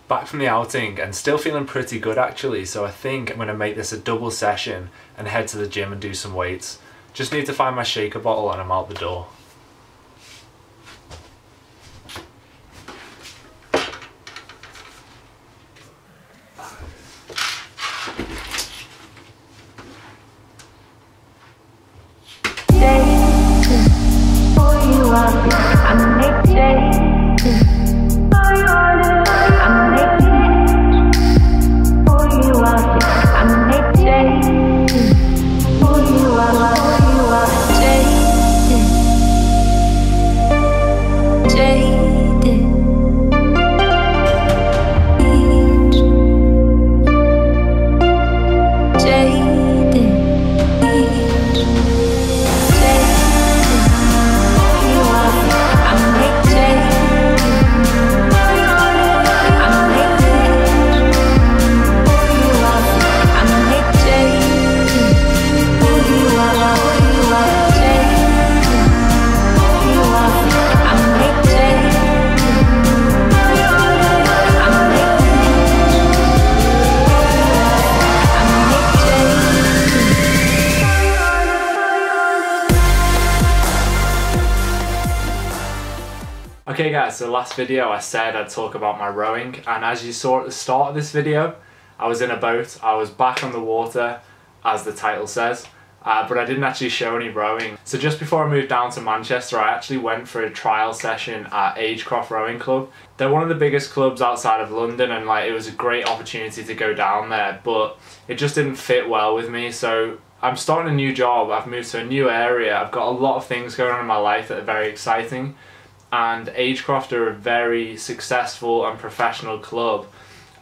Back from the outing and still feeling pretty good actually, so I think I'm going to make this a double session and head to the gym and do some weights. Just need to find my shaker bottle and I'm out the door. Okay guys, so last video I said I'd talk about my rowing, and as you saw at the start of this video, I was in a boat. I was back on the water, as the title says, but I didn't actually show any rowing. So just before I moved down to Manchester, I actually went for a trial session at Agecroft Rowing Club. They're one of the biggest clubs outside of London, and like it was a great opportunity to go down there, but it just didn't fit well with me. So I'm starting a new job, I've moved to a new area, I've got a lot of things going on in my life that are very exciting. And Agecroft are a very successful and professional club,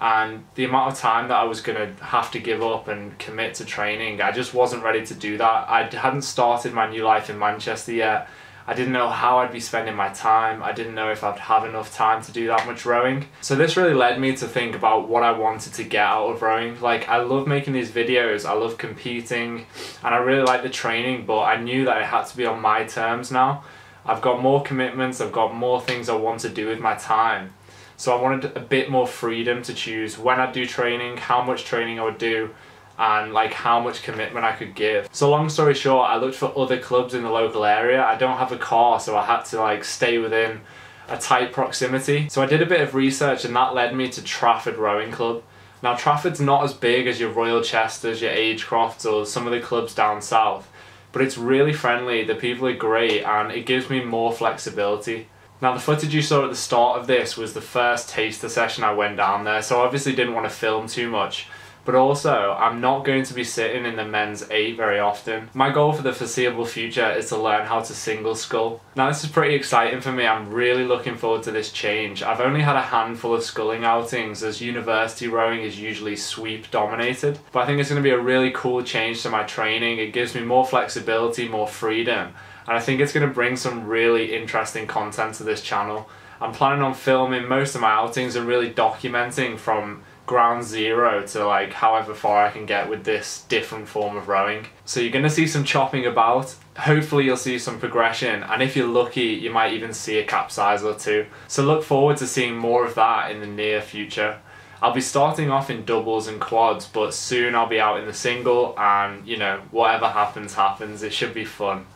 and the amount of time that I was going to have to give up and commit to training, I just wasn't ready to do that. I hadn't started my new life in Manchester yet. I didn't know how I'd be spending my time. I didn't know if I'd have enough time to do that much rowing. So this really led me to think about what I wanted to get out of rowing. Like, I love making these videos, I love competing, and I really like the training, but I knew that it had to be on my terms now. I've got more commitments, I've got more things I want to do with my time. So I wanted a bit more freedom to choose when I'd do training, how much training I would do, and like how much commitment I could give. So long story short, I looked for other clubs in the local area. I don't have a car, so I had to like stay within a tight proximity. So I did a bit of research, and that led me to Trafford Rowing Club. Now Trafford's not as big as your Royal Chesters, your Agecrofts, or some of the clubs down south, but it's really friendly, the people are great, and it gives me more flexibility. Now the footage you saw at the start of this was the first taster session I went down there, so I obviously didn't want to film too much. But also, I'm not going to be sitting in the men's 8 very often. My goal for the foreseeable future is to learn how to single scull. Now this is pretty exciting for me, I'm really looking forward to this change. I've only had a handful of sculling outings, as university rowing is usually sweep dominated. But I think it's going to be a really cool change to my training. It gives me more flexibility, more freedom, and I think it's going to bring some really interesting content to this channel. I'm planning on filming most of my outings and really documenting from ground zero to like however far I can get with this different form of rowing. So you're going to see some chopping about, hopefully you'll see some progression, and if you're lucky you might even see a capsize or two. So look forward to seeing more of that in the near future. I'll be starting off in doubles and quads, but soon I'll be out in the single, and you know, whatever happens happens. It should be fun.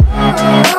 Bye.